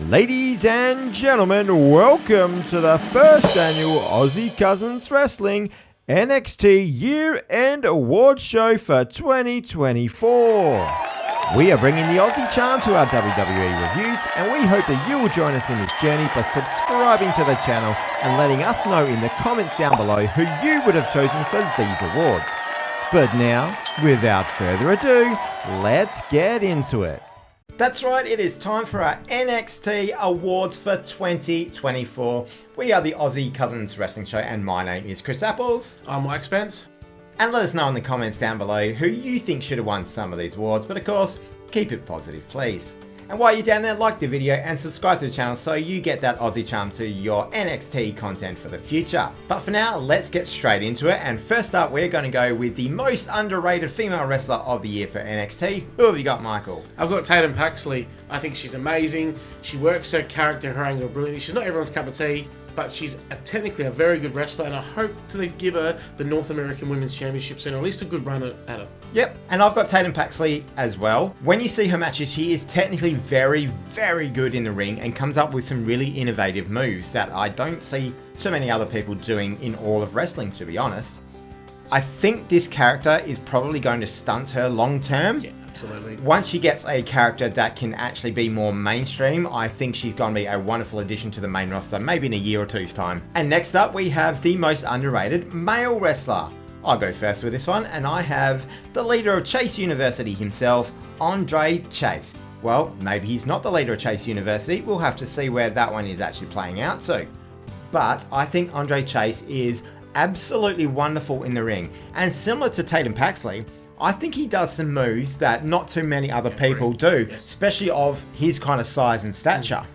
Ladies and gentlemen, welcome to the first annual Aussie Cousins Wrestling NXT Year-End Awards show for 2024. We are bringing the Aussie charm to our WWE reviews, and we hope that you will join us in this journey by subscribing to the channel and letting us know in the comments down below who you would have chosen for these awards. But now, without further ado, let's get into it. That's right, it is time for our NXT Awards for 2024. We are the Aussie Cousins Wrestling Show, and my name is Chris Apples. I'm Mike Spence. And let us know in the comments down below who you think should have won some of these awards, but of course, keep it positive, please. And while you're down there, like the video and subscribe to the channel so you get that Aussie charm to your NXT content for the future. But for now, let's get straight into it. And first up, we're going to go with the most underrated female wrestler of the year for NXT. Who have you got, Michael? I've got Tatum Paxley. I think she's amazing. She works her character, her angle brilliantly. She's not everyone's cup of tea, but she's technically a very good wrestler, and I hope to give her the North American Women's Championship soon, or at least a good run at it. Yep, and I've got Tatum Paxley as well. When you see her matches, she is technically very, very good in the ring and comes up with some really innovative moves that I don't see too many other people doing in all of wrestling, to be honest. I think this character is probably going to stunt her long term. Yeah, absolutely. Once she gets a character that can actually be more mainstream, I think she's going to be a wonderful addition to the main roster, maybe in a year or two's time. And next up, we have the most underrated male wrestler. I'll go first with this one, and I have the leader of Chase University himself, Andre Chase. Well, maybe he's not the leader of Chase University. We'll have to see where that one is actually playing out too. But I think Andre Chase is absolutely wonderful in the ring. And similar to Tatum Paxley, I think he does some moves that not too many other people do, especially of his kind of size and stature.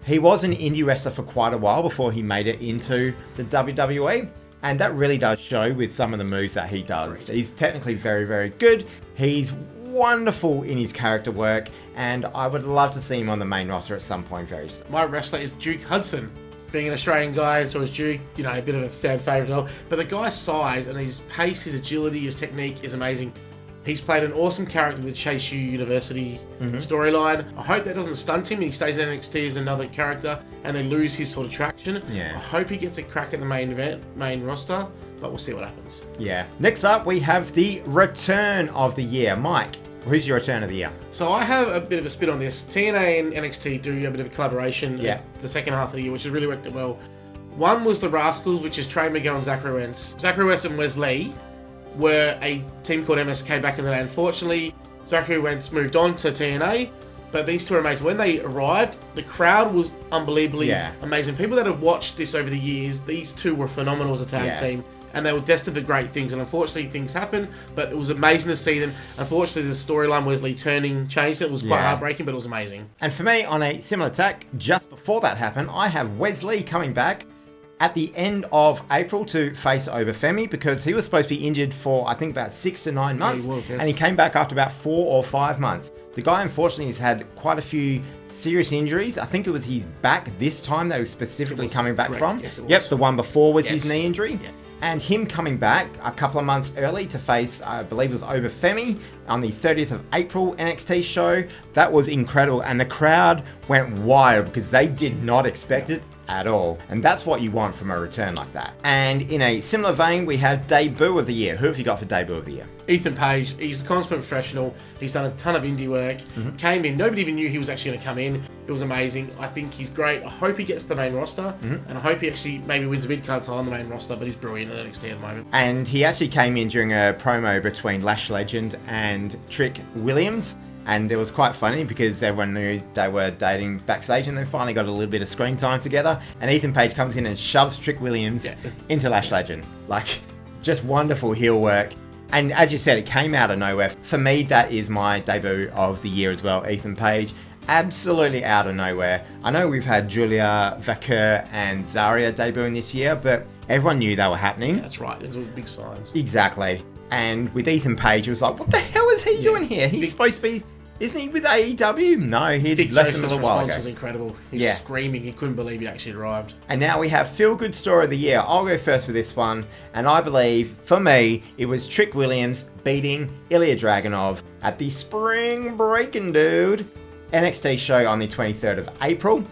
He was an indie wrestler for quite a while before he made it into the WWE. And that really does show with some of the moves that he does. He's technically very, very good. He's wonderful in his character work, and I would love to see him on the main roster at some point very soon. My wrestler is Duke Hudson. Being an Australian guy, so is Duke, a bit of a fan favourite. But the guy's size and his pace, his agility, his technique is amazing. He's played an awesome character in the Chase U University storyline. I hope that doesn't stunt him and he stays in NXT as another character and they lose his sort of traction. Yeah. I hope he gets a crack at the main roster, but we'll see what happens. Yeah. Next up, we have the return of the year. Mike, who's your return of the year? So I have a bit of a spin on this. TNA and NXT do a bit of a collaboration the second half of the year, which has really worked it well. One was the Rascals, which is Trey Miguel and Zachary Wentz. Zachary Wentz and Wes Lee were a team called MSK back in the day. Unfortunately, Zachary Wentz moved on to TNA, but these two are amazing. When they arrived, the crowd was unbelievably amazing. People that have watched this over the years, these two were phenomenal as a tag team, and they were destined for great things. And unfortunately, things happened, but it was amazing to see them. Unfortunately, the storyline Wesley turning changed. It was quite heartbreaking, but it was amazing. And for me, on a similar tack, just before that happened, I have Wesley coming back at the end of April to face Obafemi, because he was supposed to be injured for, I think, about 6 to 9 months. And he came back after about 4 or 5 months. The guy, unfortunately, has had quite a few serious injuries. I think it was his back this time that he was specifically coming back from. Yes, yep, the one before was his knee injury. Yes. And him coming back a couple of months early to face, I believe it was Obafemi on the 30th of April NXT show. That was incredible. And the crowd went wild because they did not expect it at all. And that's what you want from a return like that. And in a similar vein, we have debut of the year. Who have you got for debut of the year? Ethan Page. He's a consummate professional. He's done a ton of indie work. Came in. Nobody even knew he was actually going to come in. It was amazing. I think he's great. I hope he gets to the main roster. And I hope he actually maybe wins a mid-card title on the main roster, but he's brilliant at NXT at the moment. And he actually came in during a promo between Lash Legend and Trick Williams. And it was quite funny because everyone knew they were dating backstage, and they finally got a little bit of screen time together. And Ethan Page comes in and shoves Trick Williams into Lash Legend. Like, just wonderful heel work. And as you said, it came out of nowhere. For me, that is my debut of the year as well, Ethan Page. Absolutely out of nowhere. I know we've had Julia Vaquer and Zarya debuting this year, but everyone knew they were happening. That's right. There's all big signs. Exactly. And with Ethan Page, it was like, what the hell is he doing here? He's supposed to be... Isn't he with AEW? No, he'd left him a little while ago. His response was incredible. He was screaming. He couldn't believe he actually arrived. And now we have Feel Good Story of the Year. I'll go first with this one. And I believe, for me, it was Trick Williams beating Ilya Dragunov at the Spring Breaking' Dude NXT show on the 23rd of April.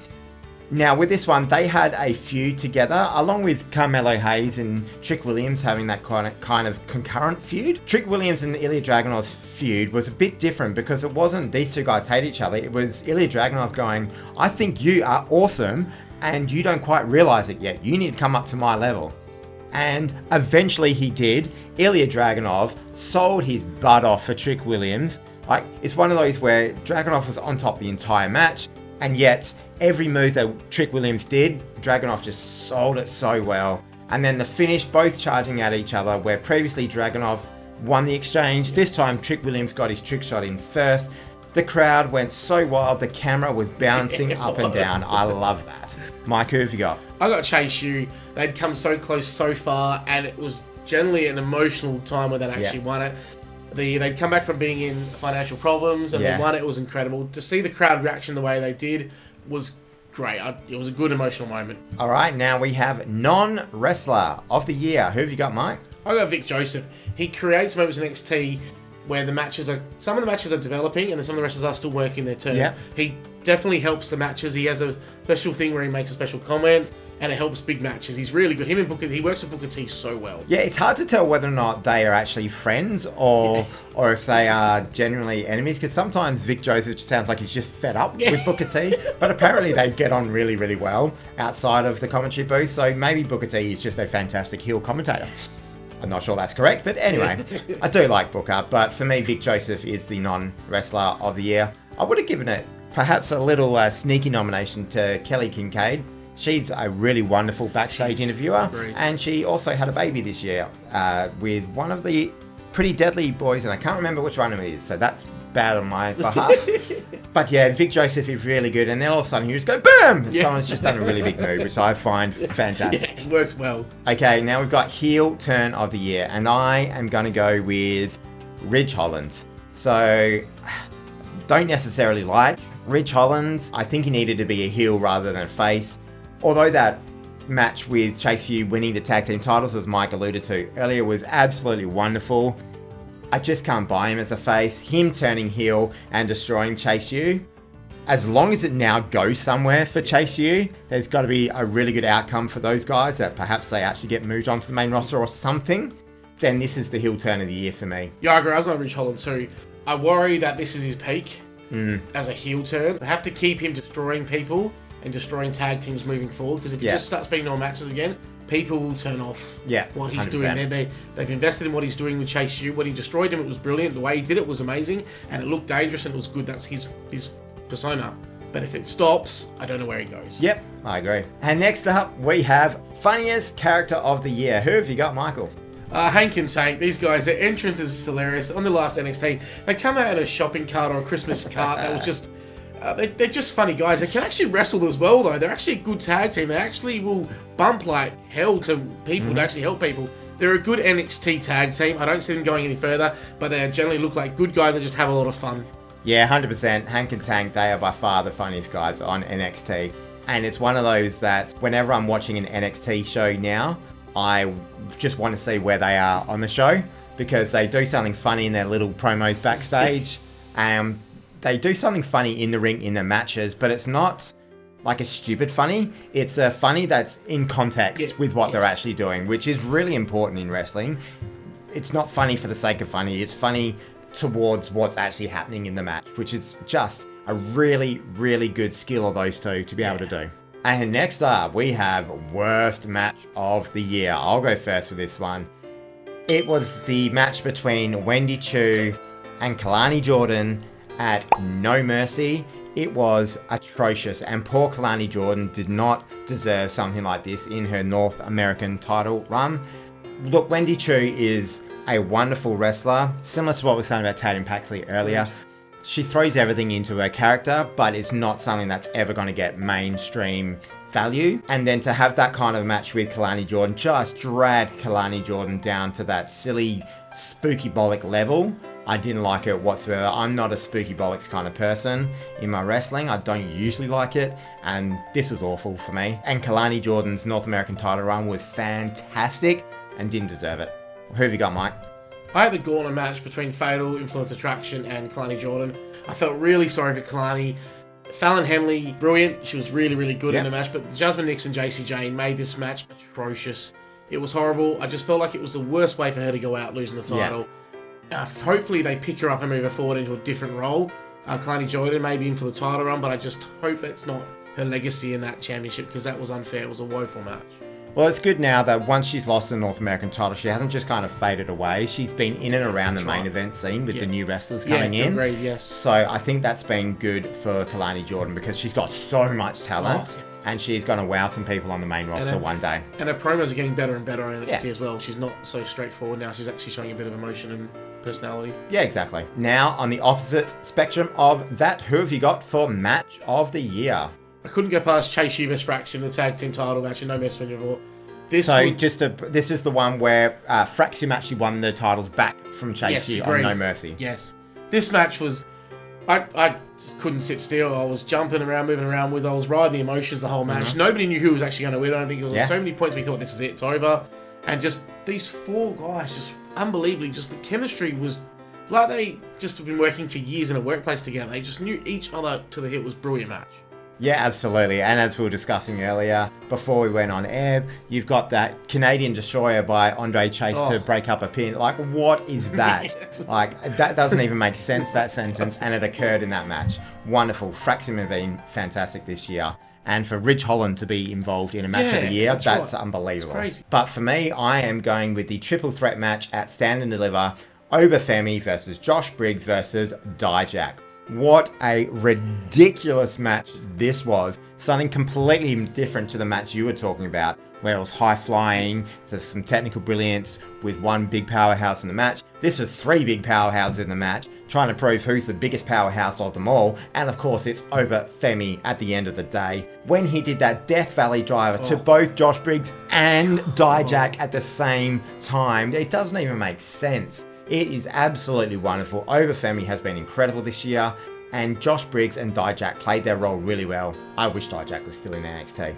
Now, with this one, they had a feud together, along with Carmelo Hayes and Trick Williams having that kind of concurrent feud. Trick Williams and Ilya Dragunov's feud was a bit different because it wasn't these two guys hate each other. It was Ilya Dragunov going, I think you are awesome and you don't quite realize it yet. You need to come up to my level. And eventually he did. Ilya Dragunov sold his butt off for Trick Williams. Like, it's one of those where Dragunov was on top the entire match, and yet every move that Trick Williams did, Dragunov just sold it so well. And then the finish, both charging at each other, where previously Dragunov won the exchange. This time Trick Williams got his trick shot in first. The crowd went so wild, the camera was bouncing up and down. I love that. Mike, who have you got? I got Chase U. They'd come so close so far, and it was generally an emotional time when they actually won it. They'd come back from being in financial problems, and they won it. It was incredible. To see the crowd reaction the way they did was great. It was a good emotional moment. All right, now we have non-wrestler of the year. Who have you got, Mike? I got Vic Joseph. He creates moments in NXT where some of the matches are developing, and some of the wrestlers are still working their turn. Yeah. He definitely helps the matches. He has a special thing where he makes a special comment, and it helps big matches. He's really good. Him and Booker, he works with Booker T so well. Yeah, it's hard to tell whether or not they are actually friends or if they are genuinely enemies, because sometimes Vic Joseph sounds like he's just fed up with Booker T, but apparently they get on really, really well outside of the commentary booth, so maybe Booker T is just a fantastic heel commentator. I'm not sure that's correct, but anyway, I do like Booker, but for me, Vic Joseph is the non-wrestler of the year. I would have given it perhaps a little sneaky nomination to Kelly Kincaid. She's a really wonderful backstage interviewer, and she also had a baby this year with one of the Pretty Deadly boys, and I can't remember which one it is, so that's bad on my behalf. But yeah, Vic Joseph is really good, and then all of a sudden you just go BAM! And someone's just done a really big move, which I find fantastic. Yeah, it works well. Okay, now we've got heel turn of the year, and I am going to go with Ridge Holland. So, don't necessarily like Ridge Holland. I think he needed to be a heel rather than a face. Although that match with Chase U winning the tag team titles, as Mike alluded to earlier, was absolutely wonderful. I just can't buy him as a face. Him turning heel and destroying Chase U. As long as it now goes somewhere for Chase U, there's got to be a really good outcome for those guys, that perhaps they actually get moved onto the main roster or something. Then this is the heel turn of the year for me. Yeah, I agree. I've got Ridge Holland too. I worry that this is his peak as a heel turn. They have to keep him destroying people and destroying tag teams moving forward, because if he just starts being no matches again, people will turn off what he's 100%. Doing. They've invested in what he's doing with Chase U. When he destroyed him, it was brilliant. The way he did it was amazing, and it looked dangerous, and it was good. That's his persona. But if it stops, I don't know where he goes. Yep, I agree. And next up, we have funniest character of the year. Who have you got, Michael? Hank and Tank, these guys, their entrance is hilarious. On the last NXT, they come out in a shopping cart or a Christmas cart that was just... they're just funny guys. They can actually wrestle as well, though. They're actually a good tag team. They actually will bump like hell to people to actually help people. They're a good NXT tag team. I don't see them going any further, but they generally look like good guys that just have a lot of fun. Yeah, 100%. Hank and Tank, they are by far the funniest guys on NXT. And it's one of those that whenever I'm watching an NXT show now, I just want to see where they are on the show, because they do something funny in their little promos backstage. They do something funny in the ring, in the matches, but it's not like a stupid funny. It's a funny that's in context with what they're actually doing, which is really important in wrestling. It's not funny for the sake of funny. It's funny towards what's actually happening in the match, which is just a really, really good skill of those two to be able to do. And next up, we have worst match of the year. I'll go first with this one. It was the match between Wendy Chu and Kalani Jordan at No Mercy. It was atrocious, and poor Kalani Jordan did not deserve something like this in her North American title run. Look, Wendy Chu is a wonderful wrestler, similar to what we were saying about Tatum Paxley earlier. She throws everything into her character, but it's not something that's ever going to get mainstream value. And then to have that kind of match with Kalani Jordan just dragged Kalani Jordan down to that silly, spooky bollock level. I didn't like it whatsoever. I'm not a spooky bollocks kind of person in my wrestling. I don't usually like it, and this was awful for me. And Kalani Jordan's North American title run was fantastic and didn't deserve it. Who have you got, Mike? I had the gauntlet match between Fatal, Influence Attraction, and Kalani Jordan. I felt really sorry for Kalani. Fallon Henley, brilliant. She was really, really good in the match. But Jasmine Nix and JC Jane made this match atrocious. It was horrible. I just felt like it was the worst way for her to go out losing the title. Hopefully they pick her up and move her forward into a different role. Kalani Jordan maybe in for the title run, but I just hope that's not her legacy in that championship, because that was unfair. It was a woeful match. Well, it's good now that once she's lost the North American title, she hasn't just kind of faded away. She's been in and around the main event scene with the new wrestlers coming in. Agreed, yes. So I think that's been good for Kalani Jordan, because she's got so much talent and she's going to wow some people on the main roster one day. And her promos are getting better and better on NXT as well. She's not so straightforward now. She's actually showing a bit of emotion and personality. Yeah, exactly. Now, on the opposite spectrum of that, who have you got for Match of the Year? I couldn't go past Chase U vs. Frax in the tag team title match, and no mess when you're this is the one where Fraxium actually won the titles back from Chase U on No Mercy. Yes. This match was... I just couldn't sit still. I was jumping around, moving around I was riding the emotions the whole match. Nobody knew who was actually going to win. I don't think there was so many points we thought this is it, it's over. And just these four guys, just unbelievably, just the chemistry was... Like they just have been working for years in a workplace together. They just knew each other to the hip. Was a brilliant match. Yeah, absolutely. And as we were discussing earlier, before we went on air, you've got that Canadian Destroyer by Andre Chase to break up a pin. Like, what is that? Yes. Like, that doesn't even make sense, that sentence, and it occurred in that match. Wonderful. Fraxium have been fantastic this year. And for Ridge Holland to be involved in a match of the year, that's unbelievable. That's crazy. But for me, I am going with the triple threat match at Stand and Deliver, Obafemi versus Josh Briggs versus Dijak. What a ridiculous match this was. Something completely different to the match you were talking about, where it was high-flying, there's some technical brilliance with one big powerhouse in the match. This was three big powerhouses in the match, trying to prove who's the biggest powerhouse of them all, and of course it's Obafemi at the end of the day. When he did that Death Valley driver to both Josh Briggs and Dijak at the same time, it doesn't even make sense. It is absolutely wonderful. Obafemi has been incredible this year, and Josh Briggs and Dijak played their role really well. I wish Dijak was still in NXT.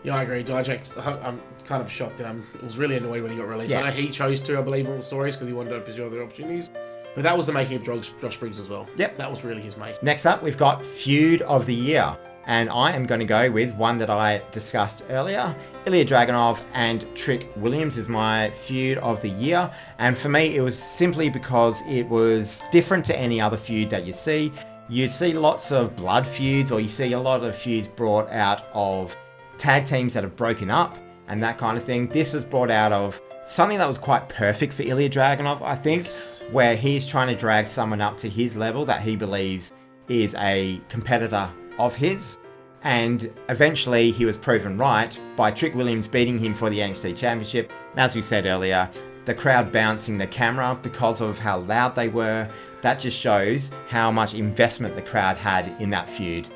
Yeah, I agree. Dijak, I'm kind of shocked, and I was really annoyed when he got released. I know he chose to, I believe, in all the stories because he wanted to pursue other opportunities. But that was the making of Josh Briggs as well. Yep. That was really his mate. Next up, we've got Feud of the Year. And I am going to go with one that I discussed earlier. Ilya Dragunov and Trick Williams is my feud of the year. And for me, it was simply because it was different to any other feud that you see. You see lots of blood feuds, or you see a lot of feuds brought out of tag teams that have broken up and that kind of thing. This was brought out of something that was quite perfect for Ilya Dragunov, I think, where he's trying to drag someone up to his level that he believes is a competitor of his, and eventually he was proven right by Trick Williams beating him for the NXT Championship. And as we said earlier, the crowd bouncing the camera because of how loud they were, that just shows how much investment the crowd had in that feud.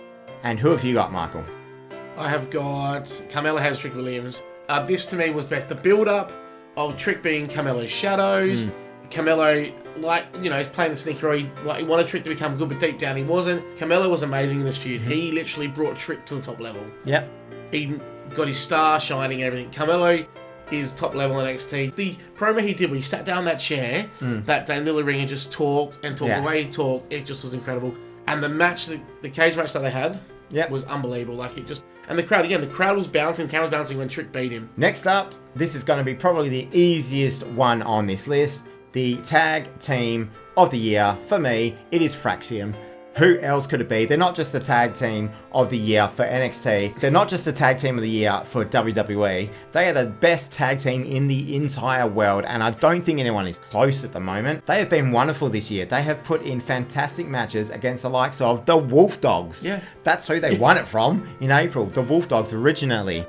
And who have you got, Michael? I have got Carmella has Trick Williams. This to me was best. The build-up of Trick being Carmella's shadows. Carmelo, he's playing the sneaky role. He wanted Trick to become good, but deep down he wasn't. Carmelo was amazing in this feud. He literally brought Trick to the top level. Yep. He got his star shining and everything. Carmelo is top level NXT. The promo he did when he sat down that chair that day in the middle of the ring and just talked and talked. The way he talked, it just was incredible. And the match, the cage match that they had was unbelievable. And the crowd was bouncing, camera was bouncing when Trick beat him. Next up, this is going to be probably the easiest one on this list. The Tag Team of the Year, for me, it is Fraxium. Who else could it be? They're not just the Tag Team of the Year for NXT. They're not just the Tag Team of the Year for WWE. They are the best tag team in the entire world, and I don't think anyone is close at the moment. They have been wonderful this year. They have put in fantastic matches against the likes of the Wolf Dogs. Yeah. That's who they won it from in April, the Wolf Dogs originally.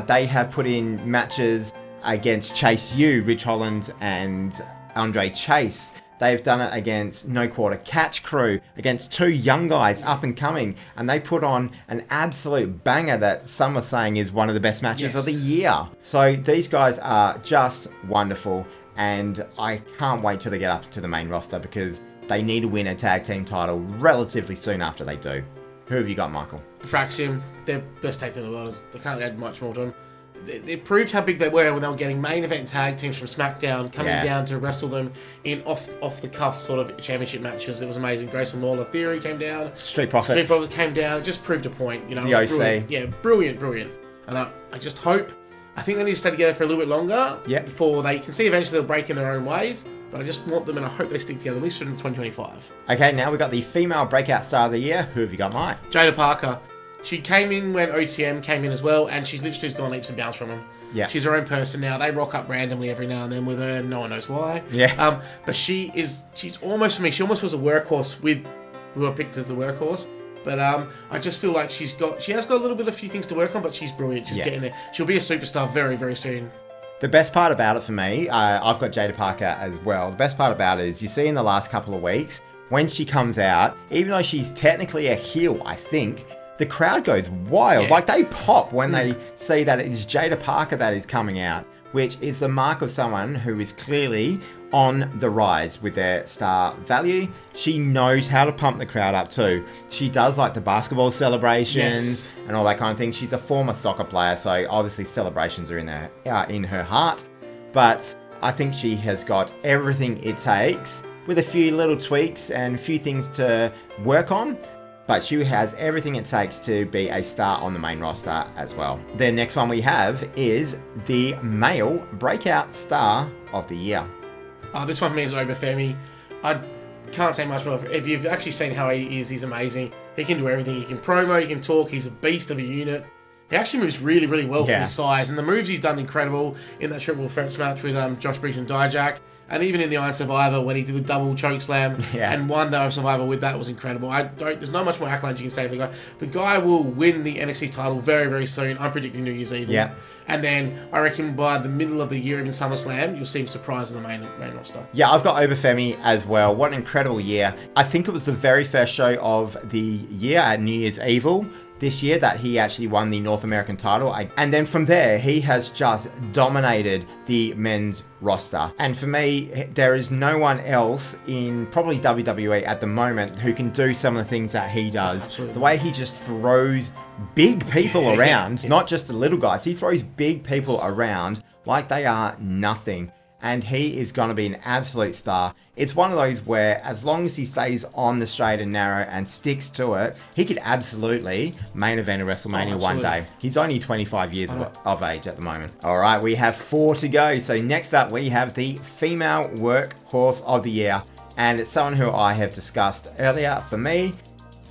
They have put in matches against Chase U, Rich Holland, and Andre Chase. They've done it against No Quarter Catch Crew, against two young guys up and coming, and they put on an absolute banger that some are saying is one of the best matches of the year. So these guys are just wonderful, and I can't wait till they get up to the main roster because they need to win a tag team title relatively soon after they do. Who have you got, Michael? Fraxium, their best tag team in the world. I can't add much more to them. it proved how big they were when they were getting main event tag teams from Smackdown coming down to wrestle them in off the cuff sort of championship matches. It was amazing. Grayson Waller Theory came down. Street Profits came down. It just proved a point. You know, the OC. Brilliant. Yeah, brilliant. And I just hope. I think they need to stay together for a little bit longer before they can see eventually they'll break in their own ways. But I just want them, and I hope they stick together at least in 2025. Okay, now we've got the female breakout star of the year. Who have you got, Mike? Jada Parker. She came in when OTM came in as well, and she's literally gone leaps and bounds from them. Yeah. She's her own person now. They rock up randomly every now and then with her. No one knows why. Yeah. But she's almost, for me, she almost was a workhorse with who I picked as the workhorse. But I just feel like she has got a few things to work on, but she's brilliant. She's getting there. She'll be a superstar very, very soon. The best part about it for me, I've got Jada Parker as well. The best part about it is you see in the last couple of weeks, when she comes out, even though she's technically a heel, I think, the crowd goes wild. Like, they pop when they see that it's Jada Parker that is coming out, which is the mark of someone who is clearly on the rise with their star value. She knows how to pump the crowd up too. She does like the basketball celebrations and all that kind of thing. She's a former soccer player, so obviously celebrations are in her heart. But I think she has got everything it takes with a few little tweaks and a few things to work on. But she has everything it takes to be a star on the main roster as well. The next one we have is the male breakout star of the year. This one for me is Obafemi. I can't say much more. If you've actually seen how he is, he's amazing. He can do everything. He can promo, he can talk. He's a beast of a unit. He actually moves really, really well for his size. And the moves he's done incredible in that triple threat match with Josh Briggs and Dijak. And even in the Iron Survivor, when he did the double choke slam and won the Iron Survivor with that, was incredible. There's not much more accolades you can say for the guy. The guy will win the NXT title very, very soon. I'm predicting New Year's Eve. Yeah. And then I reckon by the middle of the year, even SummerSlam, you'll see him surprise in the main roster. Yeah, I've got Obafemi as well. What an incredible year. I think it was the very first show of the year at New Year's Evil this year that he actually won the North American title. And then from there, he has just dominated the men's roster. And for me, there is no one else in probably WWE at the moment who can do some of the things that he does. Absolutely. The way he just throws big people around, not just the little guys. He throws big people around like they are nothing. And he is going to be an absolute star. It's one of those where as long as he stays on the straight and narrow and sticks to it, he could absolutely main event a WrestleMania one day. He's only 25 years of age at the moment. All right, we have 4 to go. So next up, we have the female workhorse of the year. And it's someone who I have discussed earlier for me.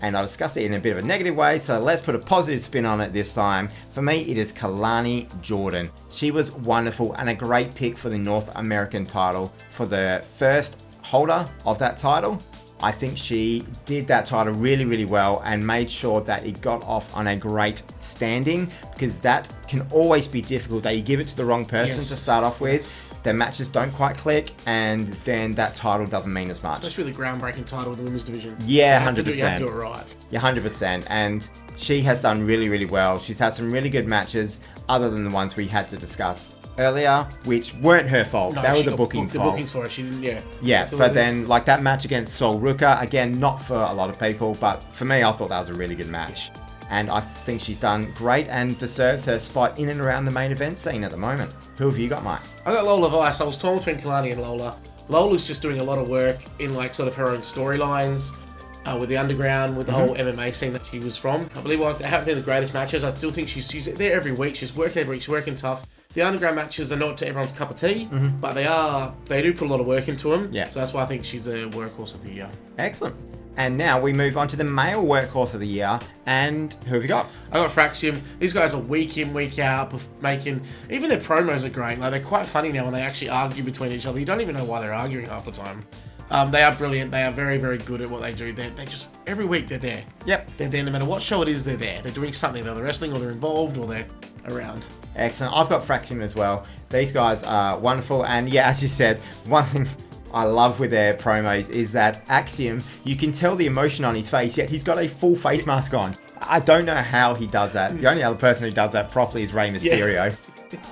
And I discussed it in a bit of a negative way, so let's put a positive spin on it this time. For me, it is Kalani Jordan. She was wonderful and a great pick for the North American title. For the first holder of that title, I think she did that title really, really well and made sure that it got off on a great standing, because that can always be difficult, that you give it to the wrong person to start off with. Their matches don't quite click, and then that title doesn't mean as much. Especially with the groundbreaking title of the women's division. Yeah, 100%. You have to do it right. Yeah, 100%. And she has done really, really well. She's had some really good matches, other than the ones we had to discuss earlier, which weren't her fault. No, they were the booking's fault. The bookings for her. She didn't, Yeah, absolutely. But then, like that match against Sol Ruka, again, not for a lot of people, but for me, I thought that was a really good match. And I think she's done great and deserves her spot in and around the main event scene at the moment. Who have you got, Mike? I got Lola Vice. I was torn between Kalani and Lola. Lola's just doing a lot of work in like sort of her own storylines with the underground, with the whole MMA scene that she was from. I believe they haven't been the greatest matches. I still think she's there every week. She's working every week. She's working tough. The underground matches are not to everyone's cup of tea, but they do put a lot of work into them. Yeah. So that's why I think she's the workhorse of the year. Excellent. And now we move on to the male workhorse of the year. And who have you got? I got Fraxium. These guys are week in, week out, making... Even their promos are great. Like, they're quite funny now when they actually argue between each other. You don't even know why they're arguing half the time. They are brilliant. They are very, very good at what they do. They just... Every week, they're there. Yep. They're there no matter what show it is, they're there. They're doing something. They're wrestling, or they're involved, or they're around. Excellent. I've got Fraxium as well. These guys are wonderful. And yeah, as you said, one thing I love with their promos is that Axiom, you can tell the emotion on his face, yet he's got a full face mask on. I don't know how he does that. The only other person who does that properly is Rey Mysterio.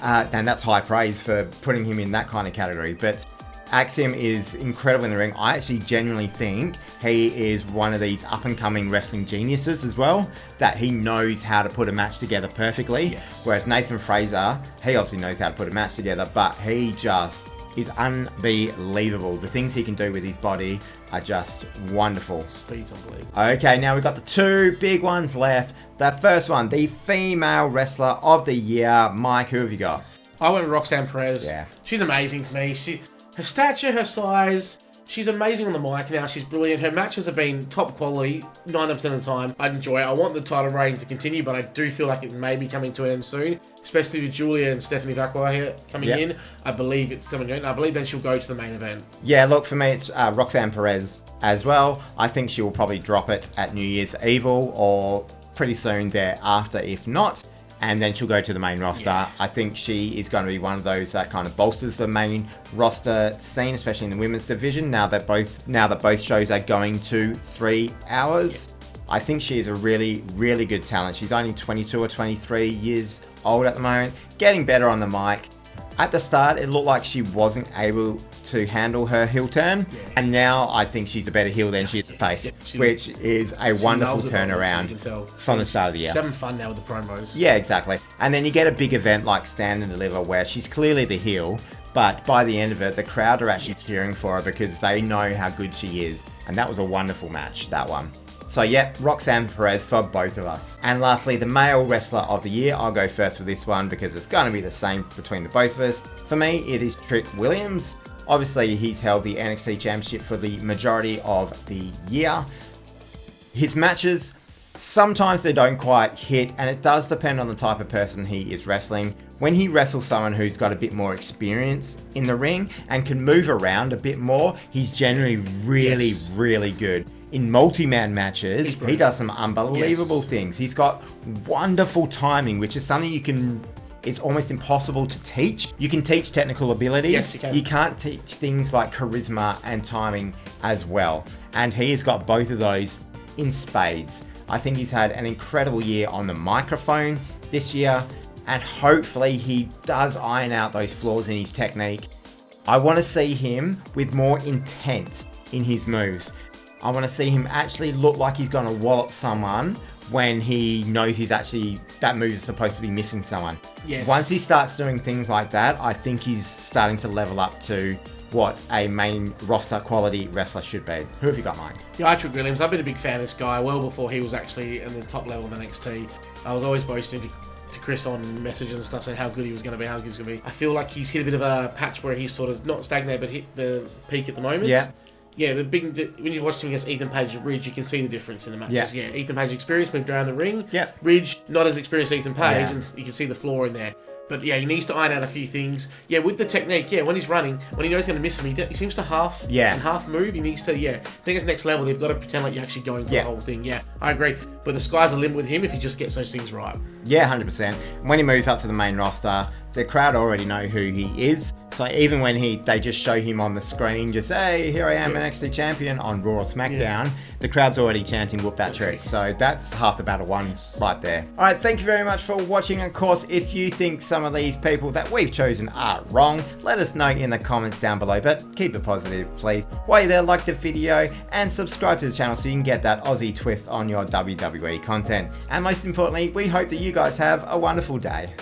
And that's high praise for putting him in that kind of category. But Axiom is incredible in the ring. I actually genuinely think he is one of these up-and-coming wrestling geniuses as well, that he knows how to put a match together perfectly. Yes. Whereas Nathan Fraser, he obviously knows how to put a match together, but he just is unbelievable. The things he can do with his body are just wonderful. Speed's unbelievable. Okay, now we've got the two big ones left. The first one, the female wrestler of the year. Mike, who have you got? I went with Roxanne Perez. Yeah. She's amazing to me. Her stature, her size, she's amazing on the mic now. She's brilliant. Her matches have been top quality 90% of the time. I enjoy it. I want the title reign to continue, but I do feel like it may be coming to an end soon, especially with Julia and Stephanie Vacqua here coming in. I believe it's coming in. I believe then she'll go to the main event. Yeah, look, for me, it's Roxanne Perez as well. I think she will probably drop it at New Year's Evil or pretty soon thereafter, if not. And then she'll go to the main roster. Yeah. I think she is going to be one of those that kind of bolsters the main roster scene, especially in the women's division. Now that both shows are going to 3 hours, I think she is a really, really good talent. She's only 22 or 23 years old at the moment, getting better on the mic. At the start, it looked like she wasn't able to handle her heel turn, and now I think she's a better heel than she is the face, which is a wonderful turnaround from the start of the year. She's having fun now with the promos. Yeah, exactly. And then you get a big event like Stand and Deliver where she's clearly the heel, but by the end of it, the crowd are actually cheering for her because they know how good she is. And that was a wonderful match, that one. So yeah, Roxanne Perez for both of us. And lastly, the male wrestler of the year. I'll go first with this one because it's going to be the same between the both of us. For me, it is Trick Williams. Obviously, he's held the NXT Championship for the majority of the year. His matches, sometimes they don't quite hit, and it does depend on the type of person he is wrestling. When he wrestles someone who's got a bit more experience in the ring and can move around a bit more, he's generally really good. In multi-man matches, he does some unbelievable things. He's got wonderful timing, which is something it's almost impossible to teach. You can teach technical ability. Yes, you can. You can't teach things like charisma and timing as well. And he has got both of those in spades. I think he's had an incredible year on the microphone this year, and hopefully he does iron out those flaws in his technique. I want to see him with more intent in his moves. I want to see him actually look like he's going to wallop someone when he knows that move is supposed to be missing someone. Yes. Once he starts doing things like that, I think he's starting to level up to what a main roster quality wrestler should be. Who have you got, Mike? Yeah, Trick Williams. I've been a big fan of this guy well before he was actually in the top level of NXT. I was always boasting to Chris on messages and stuff saying how good he was going to be, I feel like he's hit a bit of a patch where he's sort of not stagnant but hit the peak at the moment. Yeah, when you watch him against Ethan Page and Ridge, you can see the difference in the matches. Yeah, Ethan Page experience moved around the ring. Yeah. Ridge, not as experienced as Ethan Page, and you can see the flaw in there. But yeah, he needs to iron out a few things. Yeah, with the technique, when he's running, when he knows he's going to miss him, he seems to half move. He needs to, I think it's next level. They've got to pretend like you're actually going for the whole thing. Yeah, I agree. But the sky's the limit with him if he just gets those things right. Yeah, 100%. When he moves up to the main roster, the crowd already know who he is. So even when they just show him on the screen, just, hey, here I am, NXT champion on Raw or Smackdown, the crowd's already chanting, whoop that trick. So that's half the battle won right there. All right, thank you very much for watching. Of course, if you think some of these people that we've chosen are wrong, let us know in the comments down below, but keep it positive, please. While you're there, like the video and subscribe to the channel so you can get that Aussie twist on your WWE content. And most importantly, we hope that you guys have a wonderful day.